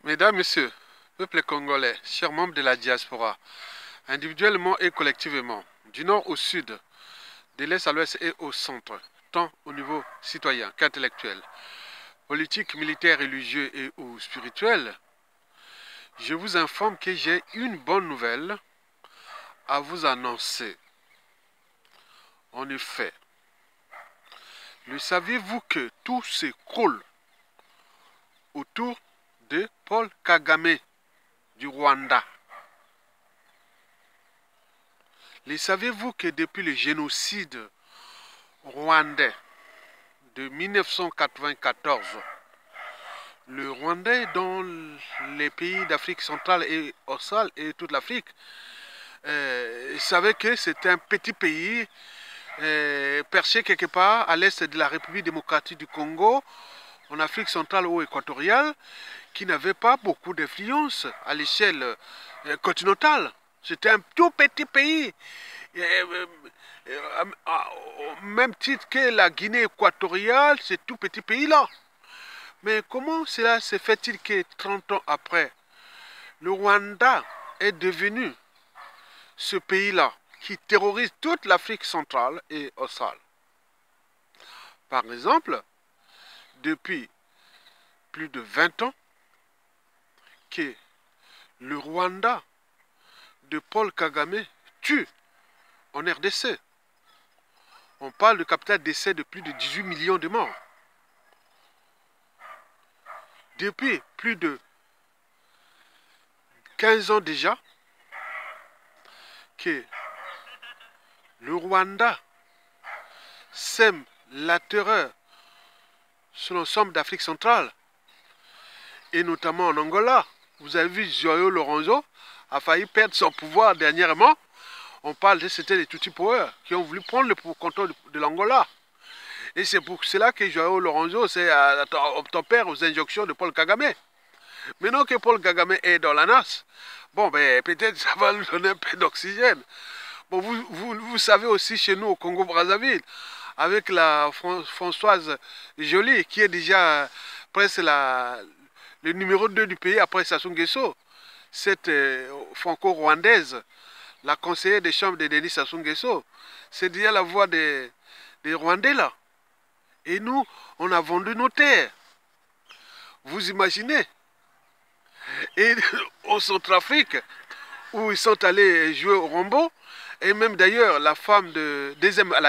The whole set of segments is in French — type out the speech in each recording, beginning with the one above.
Mesdames, Messieurs, peuple congolais, chers membres de la diaspora, individuellement et collectivement, du nord au sud, de l'est à l'ouest et au centre, tant au niveau citoyen qu'intellectuel, politique, militaire, religieux et ou spirituel, je vous informe que j'ai une bonne nouvelle à vous annoncer. En effet, le saviez-vous que tout s'écroule autour de Paul Kagame du Rwanda? Le savez-vous que depuis le génocide rwandais de 1994, le Rwandais dans les pays d'Afrique centrale et australe et toute l'Afrique savait que c'était un petit pays perché quelque part à l'est de la République démocratique du Congo, en Afrique centrale ou équatoriale, qui n'avait pas beaucoup d'influence à l'échelle continentale. C'était un tout petit pays. Au même titre que la Guinée équatoriale, ce tout petit pays-là. Mais comment cela se fait-il que 30 ans après, le Rwanda est devenu ce pays-là qui terrorise toute l'Afrique centrale et australe? Par exemple, depuis plus de 20 ans, que le Rwanda de Paul Kagame tue en RDC. On parle de capital décès de plus de 18 millions de morts. Depuis plus de 15 ans déjà, que le Rwanda sème la terreur sur l'ensemble d'Afrique centrale, et notamment en Angola. Vous avez vu, Joao Lorenzo a failli perdre son pouvoir dernièrement. On parle de c'était les Tutsi Power qui ont voulu prendre le contrôle de l'Angola. Et c'est pour cela que Joao Lorenzo obtempère aux injonctions de Paul Kagame. Maintenant que Paul Kagame est dans la nasse, bon, ben, peut-être ça va lui donner un peu d'oxygène. Bon, vous savez aussi chez nous au Congo-Brazzaville, avec la Françoise Joly, qui est déjà presque le numéro 2 du pays après Sassou Nguesso, cette franco-rwandaise, la conseillère des chambres de Denis Sassou Nguesso, c'est déjà la voix des Rwandais là. Et nous, on a vendu nos terres. Vous imaginez? Et au Centrafrique, où ils sont allés jouer au Rombo, et même d'ailleurs, la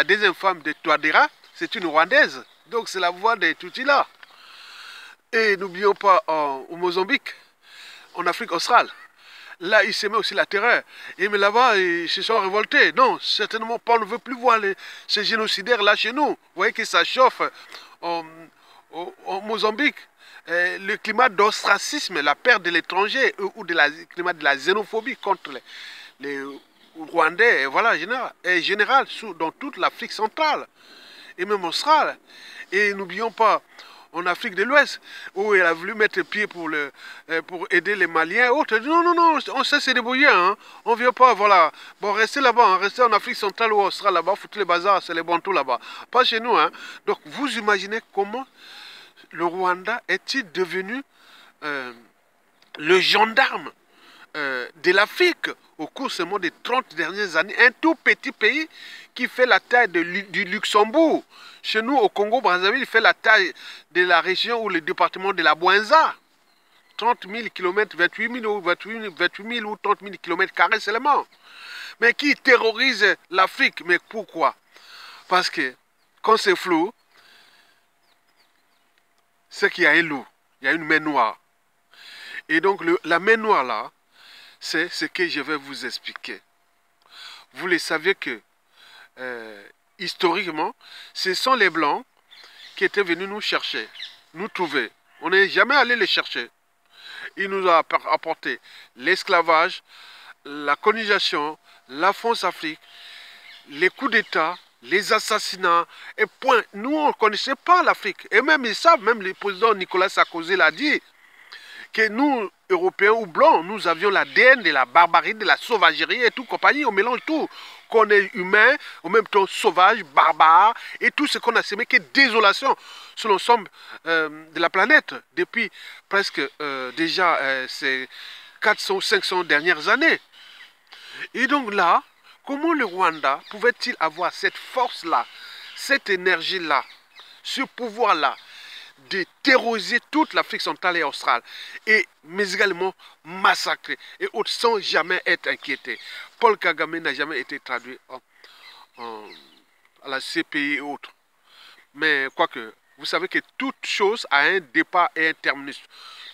deuxième femme de Touadéra, c'est une Rwandaise. Donc c'est la voix des Tutsis là. Et n'oublions pas au Mozambique, en Afrique australe. Là, ils s'aimaient aussi la terreur. Et mais là-bas, ils se sont révoltés. Non, certainement pas, on ne veut plus voir ces génocidaires là chez nous. Vous voyez que ça chauffe au Mozambique. Le climat d'ostracisme, la perte de l'étranger ou le climat de la xénophobie contre les Rwandais, et voilà, général dans toute l'Afrique centrale et même australe. Et n'oublions pas, en Afrique de l'Ouest, où elle a voulu mettre pied pour aider les Maliens et autres. Non, non, non, on sait se débrouiller, hein. On ne vient pas, voilà. Bon, restez là-bas, hein. Restez en Afrique centrale ou australe là-bas, foutez les bazars, c'est les bantous là-bas. Pas chez nous, hein. Donc, vous imaginez comment le Rwanda est-il devenu le gendarme de l'Afrique au cours seulement des 30 dernières années. Un tout petit pays qui fait la taille du Luxembourg. Chez nous, au Congo-Brazzaville, il fait la taille de la région ou le département de la Bouenza. 30 000 km, 28 000 ou 30 000 km carrés seulement. Mais qui terrorise l'Afrique. Mais pourquoi? Parce que quand c'est flou, c'est qu'il y a un loup, il y a une main noire. Et donc la main noire là, c'est ce que je vais vous expliquer. Vous le savez que, historiquement, ce sont les Blancs qui étaient venus nous chercher, nous trouver. On n'est jamais allé les chercher. Ils nous ont apporté l'esclavage, la colonisation, la France-Afrique, les coups d'État, les assassinats, et point. Nous, on ne connaissait pas l'Afrique. Et même, ils savent, même le président Nicolas Sarkozy l'a dit, que nous, Européens ou Blancs, nous avions l'ADN de la barbarie, de la sauvagerie et tout, compagnie, on mélange tout. qu'on est humain, en même temps sauvage, barbare, et tout ce qu'on a semé qui est désolation sur l'ensemble de la planète depuis presque déjà ces 400 ou 500 dernières années. Et donc là, comment le Rwanda pouvait-il avoir cette force-là, cette énergie-là, ce pouvoir-là, de terroriser toute l'Afrique centrale et australe, mais également massacrer, et autres sans jamais être inquiété. Paul Kagame n'a jamais été traduit à la CPI et autres. Mais quoique, vous savez que toute chose a un départ et un terminus.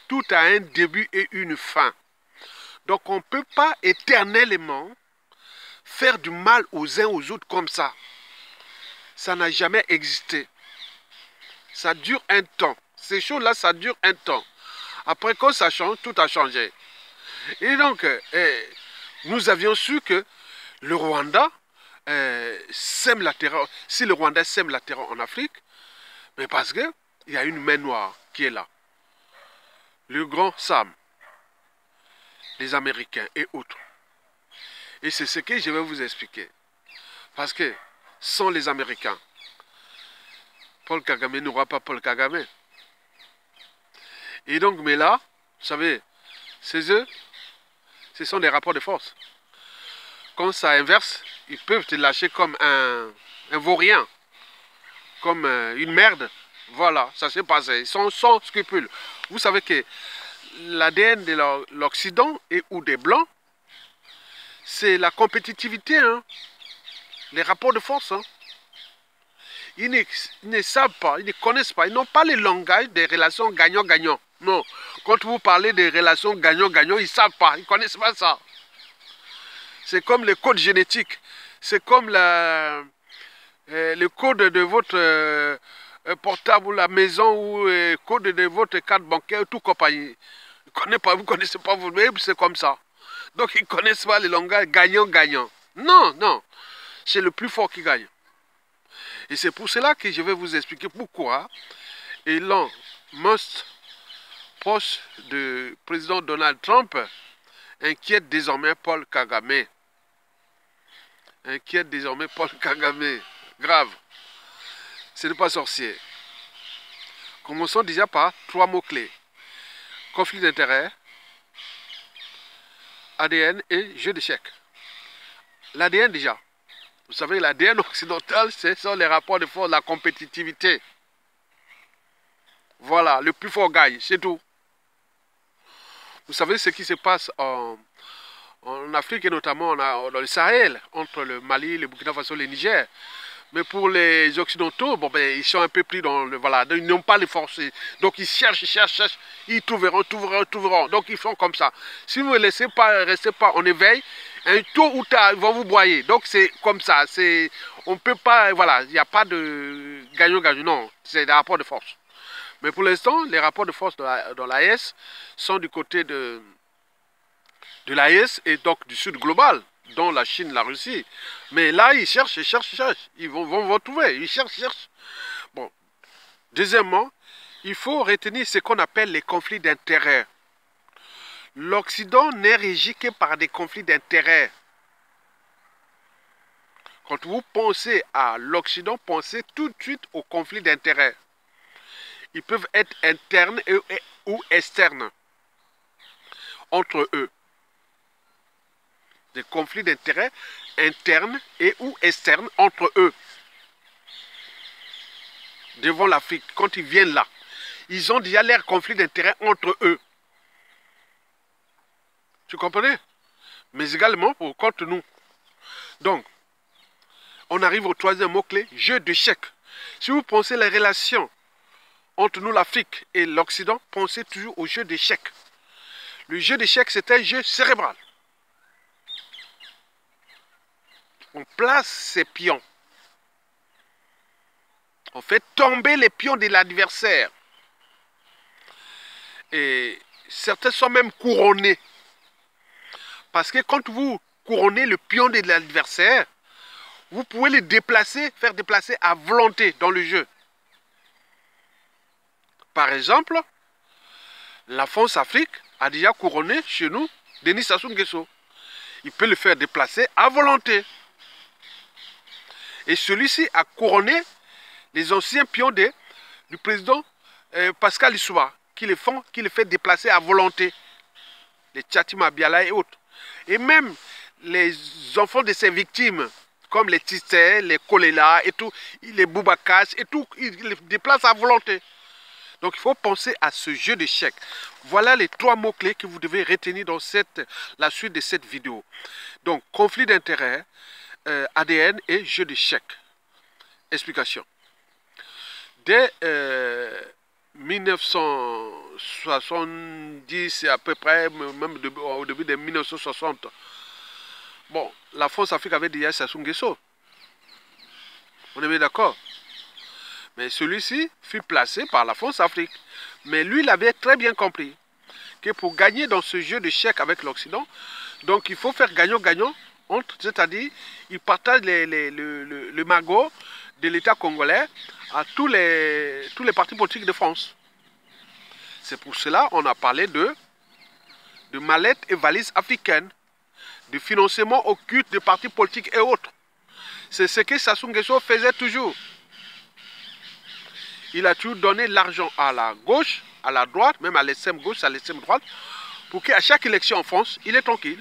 Tout a un début et une fin. Donc on ne peut pas éternellement faire du mal aux uns aux autres comme ça. Ça n'a jamais existé. Ça dure un temps. Ces choses-là, ça dure un temps. Après, quand ça change, tout a changé. Et donc, nous avions su que le Rwanda sème la terreur. Si le Rwanda sème la terreur en Afrique, mais parce qu'il y a une main noire qui est là. Le grand Sam, les Américains et autres. Et c'est ce que je vais vous expliquer. Parce que sans les Américains, Paul Kagame n'aura pas Paul Kagame. Et donc, mais là, vous savez, c'est eux, ce sont des rapports de force. Quand ça inverse, ils peuvent te lâcher comme un vaurien, comme une merde. Voilà, ça s'est passé. Ils sont sans scrupules. Vous savez que l'ADN de l'Occident ou des Blancs, c'est la compétitivité, hein, les rapports de force. Hein. Ils ne savent pas, ils ne connaissent pas, ils n'ont pas le langage des relations gagnant-gagnant. Non, quand vous parlez des relations gagnant-gagnant, ils ne savent pas, ils ne connaissent pas ça. C'est comme le code génétique, c'est comme le code de votre portable ou la maison ou le code de votre carte bancaire, tout compagnie. Vous ne connaissez pas vous-même, c'est comme ça. Donc ils ne connaissent pas le langage gagnant-gagnant. Non, non, c'est le plus fort qui gagne. Et c'est pour cela que je vais vous expliquer pourquoi Elon Musk, proche du président Donald Trump, inquiète désormais Paul Kagame. Inquiète désormais Paul Kagame. Grave. Ce n'est pas sorcier. Commençons déjà par 3 mots-clés. Conflit d'intérêts, ADN et jeu d'échecs. L'ADN déjà. Vous savez, l'ADN occidental, ce sont les rapports de force, la compétitivité. Voilà, le plus fort gagne, c'est tout. Vous savez ce qui se passe en Afrique et notamment dans le Sahel, entre le Mali, le Burkina Faso, le Niger. Mais pour les Occidentaux, bon, ben, ils sont un peu pris dans le... Voilà, ils n'ont pas les forces. Donc ils cherchent, ils trouveront. Donc ils font comme ça. Si vous ne laissez pas, restez pas en éveil, un tôt ou tard, ils vont vous broyer. Donc c'est comme ça. On ne peut pas... Voilà, il n'y a pas de gagnant-gagnant. Non, c'est des rapports de force. Mais pour l'instant, les rapports de force dans l'AES sont du côté de l'AES et donc du Sud global, dont la Chine, la Russie. Mais là, ils cherchent. Ils vont trouver. Ils cherchent. Bon. Deuxièmement, il faut retenir ce qu'on appelle les conflits d'intérêts. L'Occident n'est régi que par des conflits d'intérêts. Quand vous pensez à l'Occident, pensez tout de suite aux conflits d'intérêts. Ils peuvent être internes ou externes entre eux. Des conflits d'intérêts internes ou externes entre eux. Devant l'Afrique, quand ils viennent là, ils ont déjà leurs conflits d'intérêts entre eux. Tu comprenez? Mais également contre nous. Donc, on arrive au 3e mot-clé, jeu d'échecs. Si vous pensez les relations entre nous, l'Afrique et l'Occident, pensez toujours au jeu d'échecs. Le jeu d'échecs, c'est un jeu cérébral. On place ses pions. On fait tomber les pions de l'adversaire. Et certains sont même couronnés. Parce que quand vous couronnez le pion de l'adversaire, vous pouvez le déplacer, faire déplacer à volonté dans le jeu. Par exemple, la France-Afrique a déjà couronné chez nous Denis Sassou Nguesso. Il peut le faire déplacer à volonté. Et celui-ci a couronné les anciens pions du président Pascal Lissouba, qui les fait déplacer à volonté. Les Tchatima Biala et autres. Et même les enfants de ces victimes, comme les Tissé, les Kolela et tout, les Boubakas et tout, ils les déplacent à volonté. Donc il faut penser à ce jeu d'échecs. Voilà les 3 mots-clés que vous devez retenir dans la suite de cette vidéo. Donc conflit d'intérêts, ADN et jeu d'échecs. Explication. Dès 1970 à peu près, même au début de 1960, bon, la France-Afrique avait déjà Sassou Nguesso. On est bien d'accord. Mais celui-ci fut placé par la France-Afrique. Mais lui, il avait très bien compris que pour gagner dans ce jeu d'échecs avec l'Occident, donc il faut faire gagnant-gagnant, c'est-à-dire il partage le magot de l'État congolais à tous les partis politiques de France. C'est pour cela qu'on a parlé de mallettes et valises africaines, de financement occulte de partis politiques et autres. C'est ce que Sassou Nguesso faisait toujours. Il a toujours donné l'argent à la gauche, à la droite, même à l'extrême gauche, à l'extrême droite, pour qu'à chaque élection en France, il est tranquille.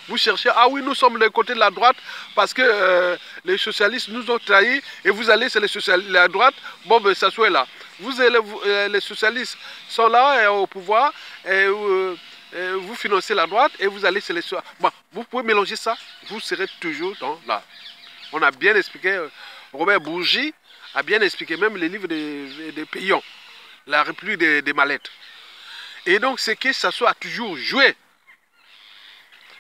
Vous cherchez, ah oui, nous sommes du côté de la droite parce que les socialistes nous ont trahis et vous allez sur la droite, bon, ben, Sassou est là. Les socialistes sont là au pouvoir et vous financez la droite et vous allez sur les socialistes. Bon, vous pouvez mélanger ça, vous serez toujours dans là. On a bien expliqué, Robert Bourgi a bien expliqué, même les livres des Paysans, la République des Mallettes. Et donc, c'est que Sassou a toujours joué.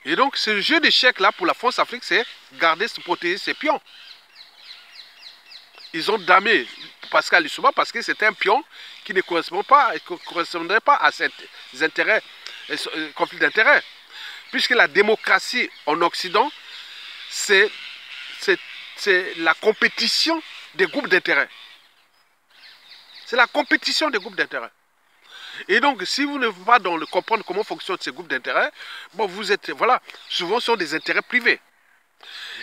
Et donc, ce jeu d'échecs là pour la France-Afrique, c'est garder, se protéger ses pions. Ils ont damé Pascal Lissouba parce que c'était un pion qui ne correspondait pas à ses intérêts, conflit d'intérêts. Puisque la démocratie en Occident, c'est la compétition des groupes d'intérêts. C'est la compétition des groupes d'intérêts. Et donc, si vous ne pouvez pas comprendre comment fonctionnent ces groupes d'intérêts, bon, vous êtes, voilà, souvent ce sont des intérêts privés.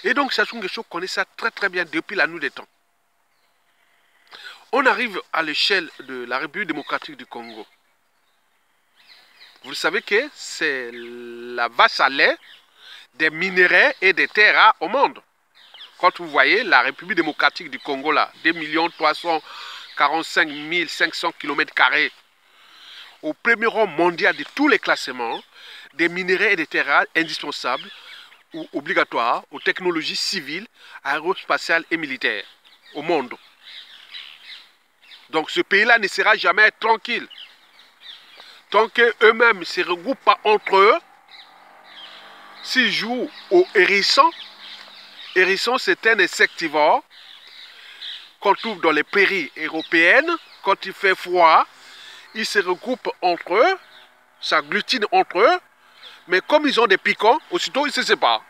Et donc, Sassou Nguesso connaît ça très très bien depuis la nuit des temps. On arrive à l'échelle de la République démocratique du Congo. Vous savez que c'est la vache à lait des minéraux et des terres rares au monde. Quand vous voyez la République démocratique du Congo, là, 2 345 500 km², au premier rang mondial de tous les classements, des minéraux et des terres rares indispensables ou obligatoires aux technologies civiles, aérospatiales et militaires au monde. Donc ce pays-là ne sera jamais tranquille. Tant qu'eux-mêmes ne se regroupent pas entre eux, s'ils jouent au hérisson, hérisson c'est un insectivore qu'on trouve dans les prairies européennes, quand il fait froid, ils se regroupent entre eux, s'agglutinent entre eux, mais comme ils ont des piquants, aussitôt ils se séparent.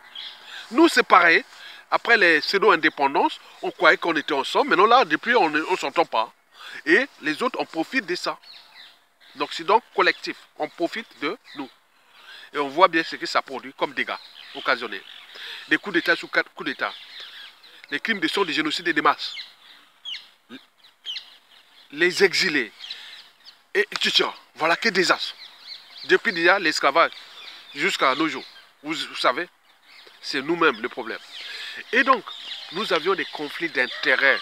Nous c'est pareil, après les pseudo-indépendances, on croyait qu'on était ensemble, mais non là, depuis on ne s'entend pas. Et les autres, on profite de ça. L'Occident collectif, on profite de nous. Et on voit bien ce que ça produit comme dégâts occasionnels. Des coups d'État sous coups d'État. Les crimes de sang, des génocides et des masses. Les exilés. Et voilà que des as. Depuis déjà l'esclavage jusqu'à nos jours. Vous savez, c'est nous-mêmes le problème. Et donc, nous avions des conflits d'intérêts.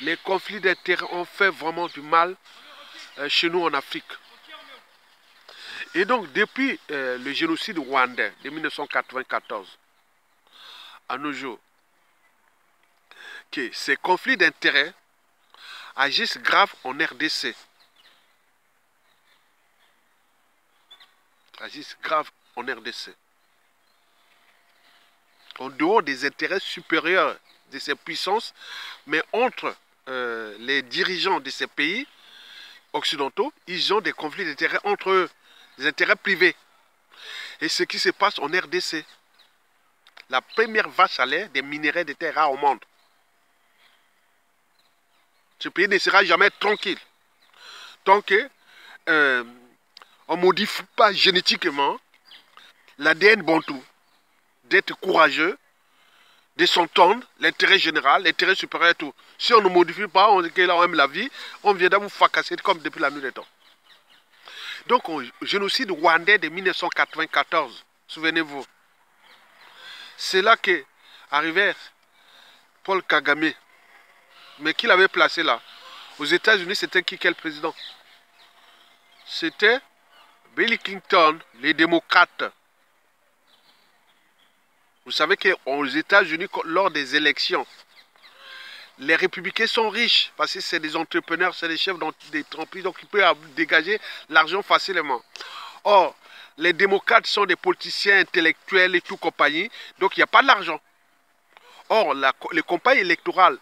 Les conflits d'intérêts ont fait vraiment du mal chez nous en Afrique. Et donc, depuis le génocide rwandais de 1994 à nos jours, que ces conflits d'intérêts agissent grave en RDC. Agissent grave en RDC. En dehors des intérêts supérieurs de ces puissances, mais entre les dirigeants de ces pays occidentaux, ils ont des conflits d'intérêts entre eux, des intérêts privés. Et ce qui se passe en RDC, la première vache à lait des minéraux de terre rares au monde. Ce pays ne sera jamais tranquille. Tant que on ne modifie pas génétiquement l'ADN bantou, d'être courageux, de s'entendre, l'intérêt général, l'intérêt supérieur et tout. Si on ne modifie pas, on aime la vie, on viendra vous fracasser comme depuis la nuit des temps. Donc, génocide rwandais de 1994, souvenez-vous. C'est là qu'est arrivé Paul Kagame. Mais qui l'avait placé là? Aux États-Unis, c'était qui, quel président? C'était Bill Clinton, les démocrates. Vous savez qu'aux États-Unis, lors des élections, les républicains sont riches parce que c'est des entrepreneurs, c'est des chefs d'entreprise, donc ils peuvent dégager l'argent facilement. Or, les démocrates sont des politiciens intellectuels et tout compagnie, donc il n'y a pas d'argent. Or, les campagnes électorales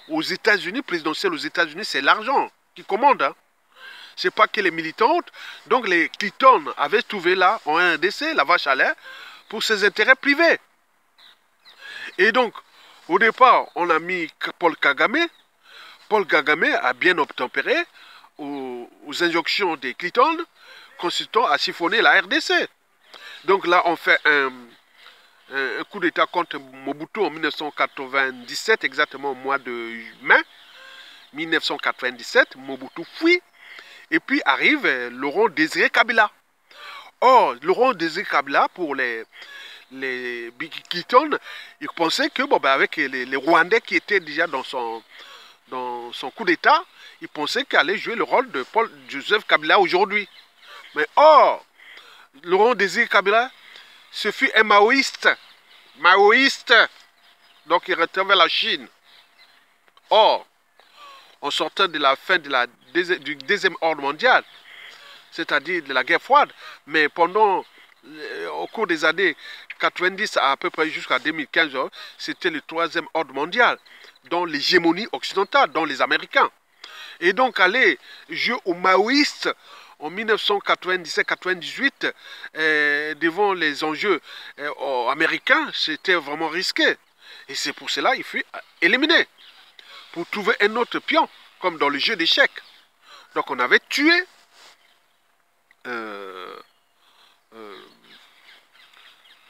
aux États-Unis, présidentielles aux États-Unis, c'est l'argent qui commande. Hein. Ce n'est pas que les militants. Donc, les Clinton avaient trouvé là, en RDC, la vache à lait, pour ses intérêts privés. Et donc, au départ, on a mis Paul Kagame. Paul Kagame a bien obtempéré aux injonctions des Clinton, consistant à siphonner la RDC. Donc là, on fait un coup d'État contre Mobutu en 1997, exactement au mois de mai 1997. Mobutu fuit. Et puis arrive Laurent Désiré Kabila. Or, Laurent Désiré Kabila, pour les Clinton, il pensait que, bon, ben avec les Rwandais qui étaient déjà dans son coup d'État, il pensait qu'il allait jouer le rôle de Paul Joseph Kabila aujourd'hui. Mais or, Laurent Désiré Kabila, ce fut un maoïste. Maoïste. Donc il retourne vers la Chine. Or, en sortant de la fin de du deuxième ordre mondial, c'est-à-dire de la guerre froide, mais au cours des années 90 à peu près jusqu'à 2015, c'était le troisième ordre mondial, dont l'hégémonie occidentale, dont les Américains. Et donc aller jouer aux maoïstes en 1997-98 devant les enjeux américains, c'était vraiment risqué. Et c'est pour cela qu'il fut éliminé, pour trouver un autre pion, comme dans le jeu d'échecs. Donc on avait tué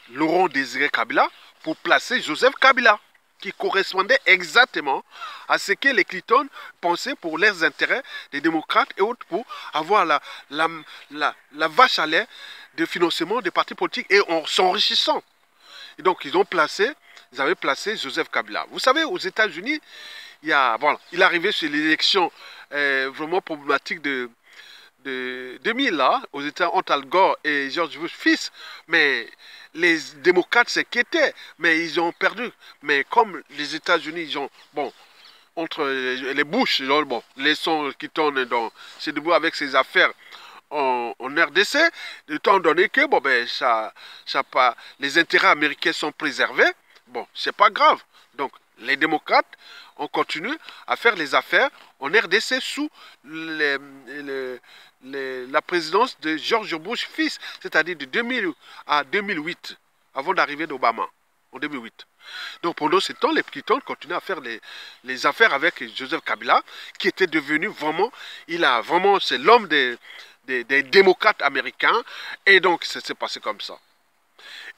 Laurent Désiré Kabila pour placer Joseph Kabila, qui correspondait exactement à ce que les Clinton pensaient pour leurs intérêts, les démocrates et autres, pour avoir la vache à lait de financement des partis politiques et en s'enrichissant. Et donc ils avaient placé Joseph Kabila. Vous savez, aux États-Unis, il est arrivé sur l'élection vraiment problématique de 2000 là, aux États entre Al Gore et George Bush fils, mais les démocrates s'inquiétaient, mais ils ont perdu. Mais comme les États-Unis, ils ont, bon, entre les Bush, bon, les sons qui tournent dans, c'est debout avec ses affaires en RDC, étant donné que, bon, ben, les intérêts américains sont préservés, bon, c'est pas grave. Donc, les démocrates, on continue à faire les affaires en RDC sous la présidence de George Bush fils, c'est-à-dire de 2000 à 2008, avant d'arriver d'Obama, en 2008. Donc pendant ce temps, les Clinton continuaient à faire les affaires avec Joseph Kabila, qui était devenu vraiment, c'est l'homme des démocrates américains, et donc ça s'est passé comme ça.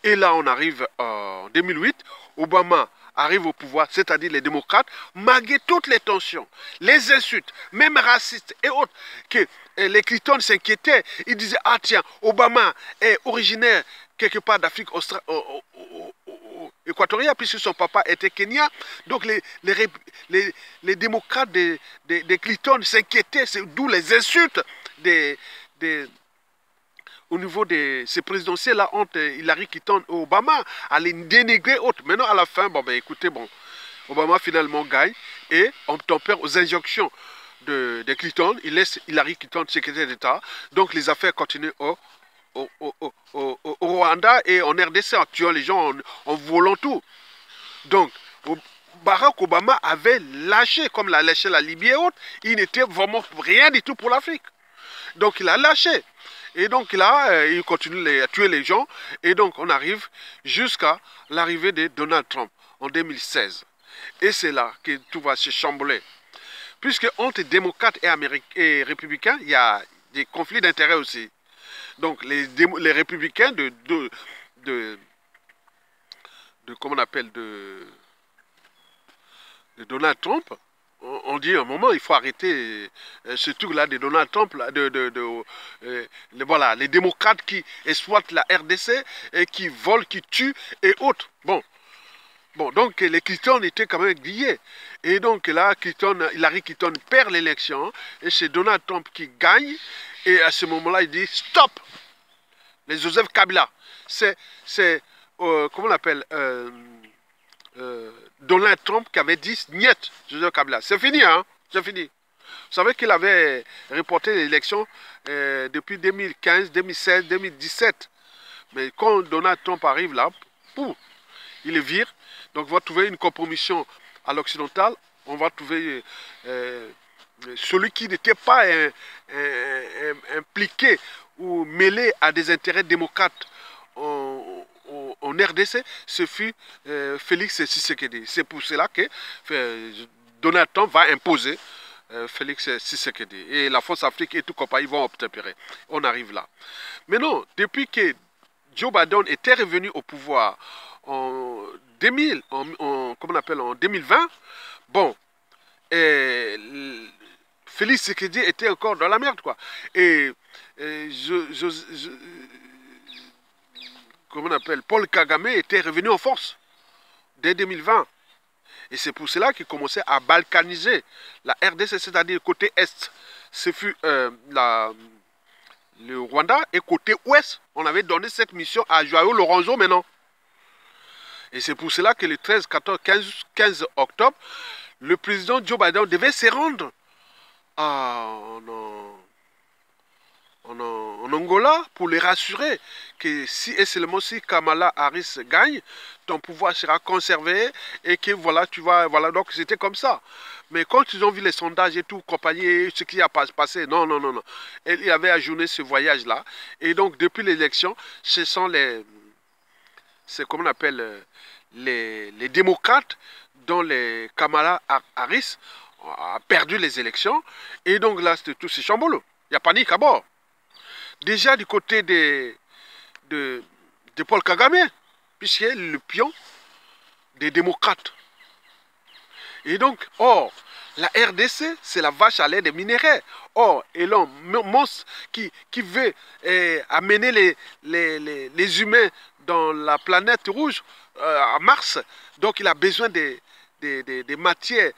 Et là, on arrive en 2008, Obama arrive au pouvoir, c'est-à-dire les démocrates, malgré toutes les tensions, les insultes, même racistes et autres, que les Clinton s'inquiétaient. Ils disaient, ah tiens, Obama est originaire quelque part d'Afrique équatoriale, puisque son papa était Kenya. Donc les démocrates des Clinton s'inquiétaient, d'où les insultes au niveau de ces présidentielles-là entre Hillary Clinton et Obama, à les dénigrer autres. Maintenant, à la fin, bon, ben, écoutez, bon, Obama finalement gagne et on tempère aux injonctions de Clinton. Il laisse Hillary Clinton secrétaire d'État. Donc, les affaires continuent au Rwanda et en RDC en tuant les gens, en volant tout. Donc, Barack Obama avait lâché, comme l'a lâché la Libye et autres, il n'était vraiment rien du tout pour l'Afrique. Donc, il a lâché. Et donc là, il continue à tuer les gens. Et donc, on arrive jusqu'à l'arrivée de Donald Trump en 2016. Et c'est là que tout va se chambouler. Puisque entre démocrates et républicains, il y a des conflits d'intérêts aussi. Donc, les républicains comment on appelle, Donald Trump, on dit à un moment, il faut arrêter ce truc-là de Donald Trump, là, voilà, les démocrates qui exploitent la RDC et qui volent, qui tuent et autres. Bon, donc les Clinton étaient quand même grillés. Et donc là, Hillary Clinton perd l'élection et c'est Donald Trump qui gagne. Et à ce moment-là, il dit stop les Joseph Kabila. C'est comment on l'appelle Donald Trump qui avait dit niet, Joseph Kabila. C'est fini, hein? C'est fini. Vous savez qu'il avait reporté l'élection depuis 2015, 2016, 2017. Mais quand Donald Trump arrive là, pouf, il le vire. Donc on va trouver une compromission à l'occidental. On va trouver celui qui n'était pas impliqué ou mêlé à des intérêts démocrates en RDC, ce fut Félix Tshisekedi. C'est pour cela que Donald Trump va imposer Félix Tshisekedi. Et la Force Afrique et tout compagnie vont obtempérer. On arrive là. Mais non, depuis que Joe Biden était revenu au pouvoir en 2000, comment on appelle, en 2020, bon, Félix Tshisekedi était encore dans la merde, quoi. Et comment on appelle, Paul Kagame était revenu en force dès 2020. Et c'est pour cela qu'il commençait à balkaniser la RDC, c'est-à-dire côté Est. Ce fut le Rwanda. Et côté Ouest, on avait donné cette mission à Joao Lorenzo maintenant. Et c'est pour cela que le 13, 14, 15 octobre, le président Joe Biden devait se rendre en Angola pour les rassurer que si et seulement si Kamala Harris gagne, ton pouvoir sera conservé et que voilà, tu vas, voilà, donc c'était comme ça. Mais quand ils ont vu les sondages et tout, compagnie, ce qui a passé, non. Il avait ajourné ce voyage-là. Et donc, depuis l'élection, ce sont c'est comme on appelle les démocrates dont les Kamala Harris a perdu les élections. Et donc là, c'était tout ce chambolo. Il y a panique à bord. Déjà du côté de Paul Kagame, puisqu'il est le pion des démocrates. Et donc, or, la RDC, c'est la vache à lait des minéraux. Or, Elon Musk qui veut amener les humains dans la planète rouge, à Mars, donc il a besoin des matières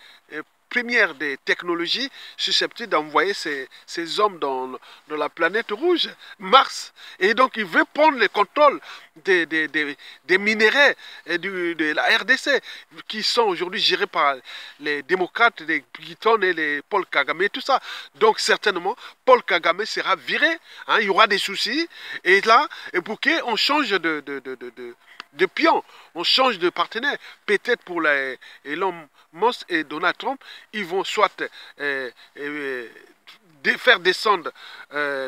premières des technologies susceptibles d'envoyer ces hommes dans la planète rouge, Mars. Et donc il veut prendre le contrôle des minéraux de la RDC qui sont aujourd'hui gérés par les démocrates, les Clinton et les Paul Kagame et tout ça. Donc certainement, Paul Kagame sera viré, hein, il y aura des soucis. Et là, pour qu'on change de pion, on change de partenaire. Peut-être pour Elon Musk et Donald Trump, ils vont soit faire descendre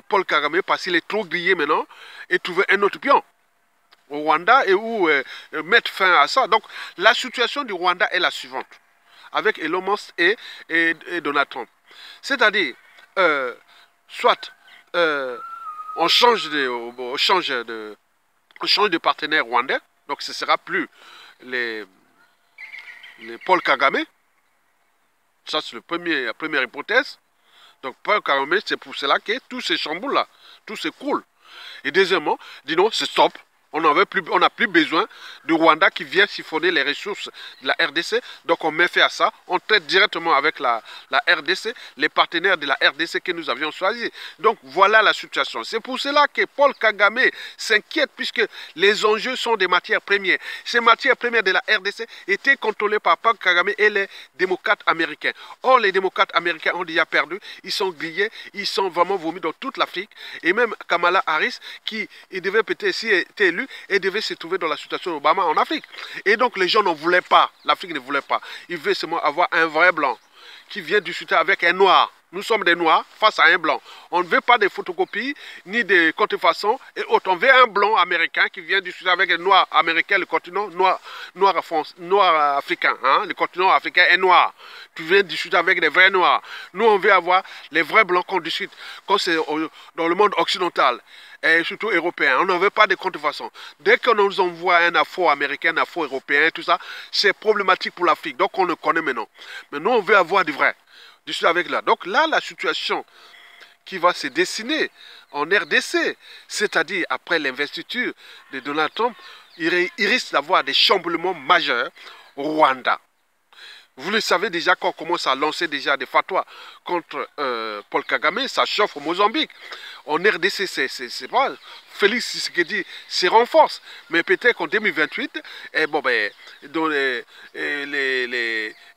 Paul Kagame parce qu'il est trop grillé maintenant et trouver un autre pion au Rwanda et où mettre fin à ça. Donc la situation du Rwanda est la suivante avec Elon Musk et Donald Trump. C'est-à-dire, soit on change de partenaire rwandais, donc ce ne sera plus les Paul Kagame. Ça, c'est la première hypothèse. Donc, Paul Kagame, c'est pour cela que tout se chamboule là, tout se coule. Et deuxièmement, dis non, c'est stop. On n'a plus besoin du Rwanda qui vient siphonner les ressources de la RDC. Donc on met fin à ça. On traite directement avec la RDC, les partenaires de la RDC que nous avions choisis. Donc voilà la situation. C'est pour cela que Paul Kagame s'inquiète puisque les enjeux sont des matières premières. Ces matières premières de la RDC étaient contrôlées par Paul Kagame et les démocrates américains. Or les démocrates américains ont déjà perdu. Ils sont grillés. Ils sont vraiment vomis dans toute l'Afrique. Et même Kamala Harris qui devait peut-être, si était élu, et devait se trouver dans la situation d'Obama en Afrique. Et donc les gens n'en voulaient pas, l'Afrique ne voulait pas. Ils veulent seulement avoir un vrai blanc qui vient discuter avec un noir. Nous sommes des Noirs face à un Blanc. On ne veut pas des photocopies ni des contrefaçons et autres. On veut un Blanc américain qui vient discuter avec les Noirs américains, le continent noir africain. Hein? Le continent africain est noir. Tu viens discuter avec des vrais Noirs. Nous, on veut avoir les vrais Blancs qu'on discute quand c'est dans le monde occidental. Et surtout européen. On ne veut pas de contrefaçon. Dès qu'on nous envoie un Afro-américain, un Afro-européen, tout ça, c'est problématique pour l'Afrique. Donc on le connaît maintenant. Mais nous, on veut avoir du vrai. Je suis avec là. Donc là, la situation qui va se dessiner en RDC, c'est-à-dire après l'investiture de Donald Trump, il risque d'avoir des chamboulements majeurs au Rwanda. Vous le savez déjà qu'on commence à lancer déjà des fatwas contre Paul Kagame, ça chauffe au Mozambique. En RDC, c'est pas Félix Tshisekedi se renforce. Mais peut-être qu'en 2028,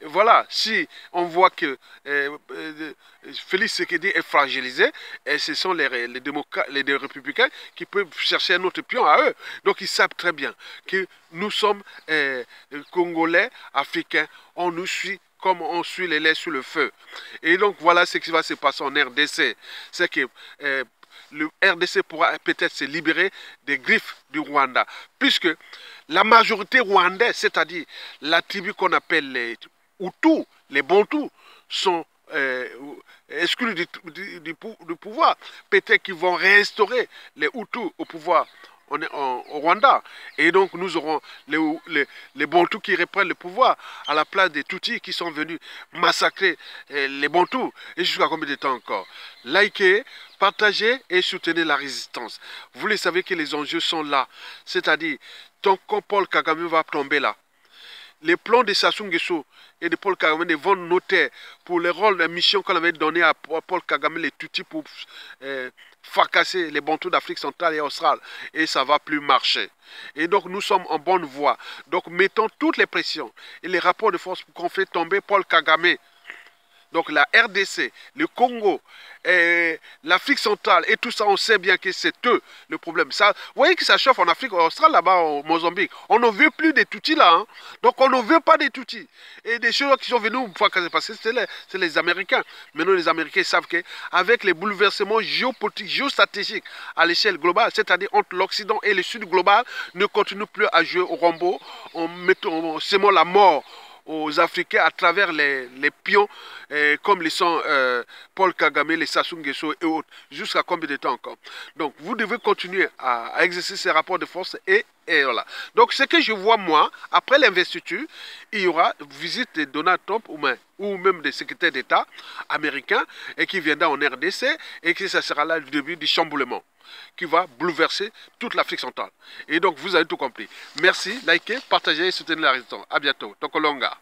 voilà, si on voit que Félix Tshisekedi est fragilisé, et ce sont les républicains qui peuvent chercher un autre pion à eux. Donc ils savent très bien que nous sommes Congolais, Africains, on nous suit comme on suit les laits sur le feu. Et donc voilà ce qui va se passer en RDC. C'est que le RDC pourra peut-être se libérer des griffes du Rwanda. Puisque la majorité rwandaise, c'est-à-dire la tribu qu'on appelle les Hutus, les Bantous, sont exclus du pouvoir. Peut-être qu'ils vont réinstaurer les Hutus au pouvoir au Rwanda. Et donc nous aurons les Bantous qui reprennent le pouvoir à la place des Tutsis qui sont venus massacrer les Bantous. Et jusqu'à combien de temps encore? Likez, partagez et soutenez la résistance. Vous le savez que les enjeux sont là. C'est-à-dire, tant que Paul Kagame va tomber là, les plans de Sassou Nguesso et de Paul Kagame vont noter pour le rôle de la mission qu'on avait donné à Paul Kagame, les Tutsis, pour fracasser les Bantous d'Afrique centrale et australe. Et ça ne va plus marcher. Et donc nous sommes en bonne voie. Donc mettons toutes les pressions et les rapports de force pour qu'on fait tomber Paul Kagame. Donc la RDC, le Congo, l'Afrique centrale et tout ça, on sait bien que c'est eux le problème. Ça, vous voyez que ça chauffe en Afrique australe, là-bas au Mozambique. On ne veut plus des Tutsis là. Hein. Donc on ne veut pas des Tutsis. Et des choses qui sont venus une fois que c'est passé, c'est les Américains. Maintenant les Américains savent qu'avec les bouleversements géopolitiques, géostratégiques à l'échelle globale, c'est-à-dire entre l'Occident et le Sud global, ne continuent plus à jouer au Rambo en semant la mort aux Africains à travers les pions comme les sont Paul Kagame, les Sassou Nguesso et autres. Jusqu'à combien de temps encore? Donc vous devez continuer à exercer ces rapports de force et voilà. Donc ce que je vois moi, après l'investiture, il y aura visite de Donald Trump ou même des secrétaires d'État américains et qui viendra en RDC et que ça sera là le début du chamboulement qui va bouleverser toute l'Afrique centrale. Et donc, vous avez tout compris. Merci, likez, partagez et soutenez la résistance. À bientôt. Tokolonga.